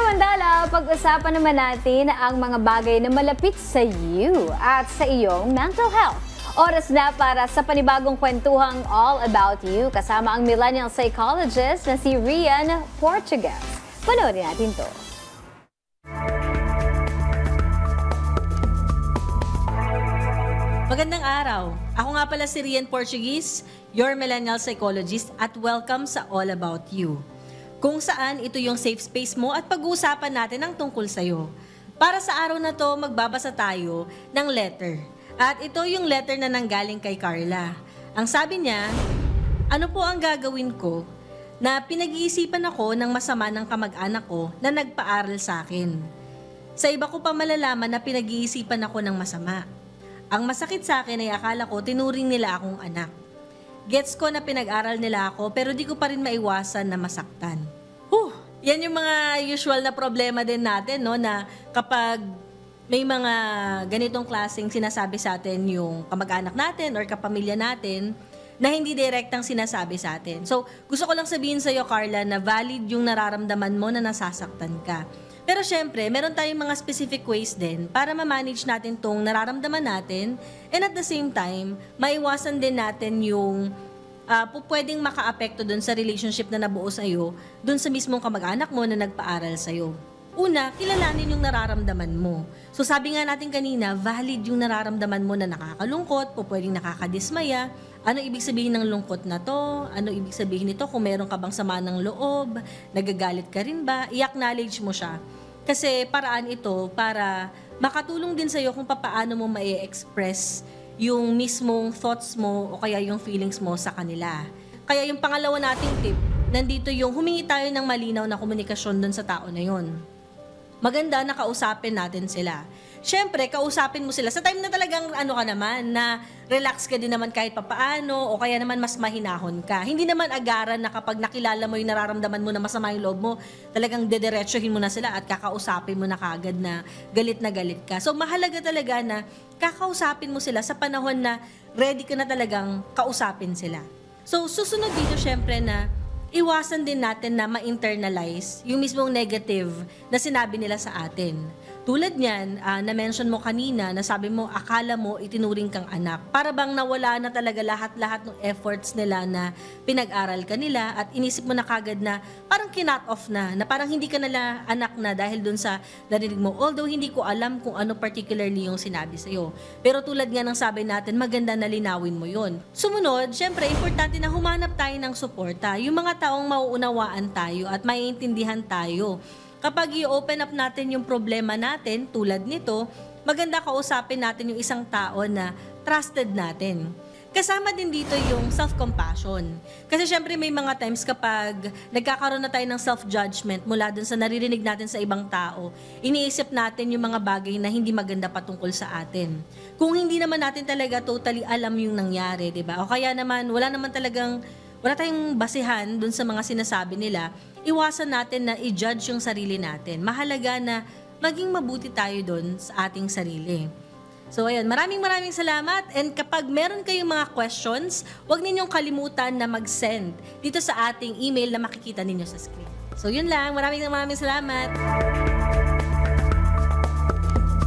Samantala, pag-usapan naman natin ang mga bagay na malapit sa you at sa iyong mental health. Oras na para sa panibagong kwentuhang All About You kasama ang millennial psychologist na si Rian Portugues. Panoorin natin to. Magandang araw. Ako nga pala si Rian Portugues, your millennial psychologist at welcome sa All About You. Kung saan ito yung safe space mo at pag-uusapan natin ang tungkol sa'yo. Para sa araw na to, magbabasa tayo ng letter. At ito yung letter na nanggaling kay Carla. Ang sabi niya, ano po ang gagawin ko na pinag-iisipan ako ng masama ng kamag-anak ko na nagpaaral sa akin. Sa iba ko pa malalaman na pinag-iisipan ako ng masama. Ang masakit sa akin ay akala ko tinuring nila akong anak. Gets ko na pinag-aral nila ako pero di ko pa rin maiwasan na masaktan. Yan yung mga usual na problema din natin, no? Na kapag may mga ganitong klaseng sinasabi sa atin yung kamag-anak natin or kapamilya natin na hindi direktang sinasabi sa atin. So, gusto ko lang sabihin sa iyo, Carla, na valid yung nararamdaman mo na nasasaktan ka. Pero syempre, meron tayong mga specific ways din para ma-manage natin tong nararamdaman natin and at the same time, maiwasan din natin yung pwedeng maka-apekto dun sa relationship na nabuo sa'yo dun sa mismong kamag-anak mo na nagpaaral sa'yo. Una, kilalanin yung nararamdaman mo. So sabi nga natin kanina, valid yung nararamdaman mo na nakakalungkot, pwedeng nakakadismaya. Ano ibig sabihin ng lungkot na to? Ano ibig sabihin nito kung meron ka bang sama ng loob? Nagagalit ka rin ba? I-acknowledge mo siya. Kasi paraan ito para makatulong din sa'yo kung paano mo ma-express yung mismong thoughts mo o kaya yung feelings mo sa kanila. Kaya yung pangalawa nating tip, nandito yung humingi tayo ng malinaw na komunikasyon dun sa tao na yun. Maganda na kausapin natin sila. Siyempre, kausapin mo sila sa time na talagang ano ka naman, na relax ka din naman kahit papaano o kaya naman mas mahinahon ka. Hindi naman agaran na kapag nakilala mo yung nararamdaman mo na masama yung loob mo, talagang dediretsuhin mo na sila at kakausapin mo na kagad na galit ka. So, mahalaga talaga na kakausapin mo sila sa panahon na ready ka na talagang kausapin sila. So, susunod dito syempre na iwasan din natin na ma-internalize yung mismong negative na sinabi nila sa atin. Tulad niyan, na-mention mo kanina, na sabi mo, akala mo itinuring kang anak. Para bang nawala na talaga lahat-lahat ng efforts nila na pinag-aral ka nila at inisip mo na kagad na parang kinut off na parang hindi ka nila anak na dahil dun sa narinig mo. Although hindi ko alam kung ano particularly yung sinabi sa'yo. Pero tulad nga ng sabi natin, maganda na linawin mo yun. Sumunod, syempre, importante na humanap tayo ng suporta. Yung mga taong mauunawaan tayo at maiintindihan tayo. Kapag i-open up natin yung problema natin, tulad nito, maganda kausapin natin yung isang tao na trusted natin. Kasama din dito yung self-compassion. Kasi syempre may mga times kapag nagkakaroon na tayo ng self-judgment mula dun sa naririnig natin sa ibang tao, iniisip natin yung mga bagay na hindi maganda patungkol sa atin. Kung hindi naman natin talaga totally alam yung nangyari, di ba? O kaya naman, wala tayong basihan dun sa mga sinasabi nila, iwasan natin na i-judge yung sarili natin. Mahalaga na maging mabuti tayo dun sa ating sarili. So ayun, maraming salamat. And kapag meron kayong mga questions, huwag ninyong kalimutan na mag-send dito sa ating email na makikita ninyo sa screen. So yun lang, maraming salamat.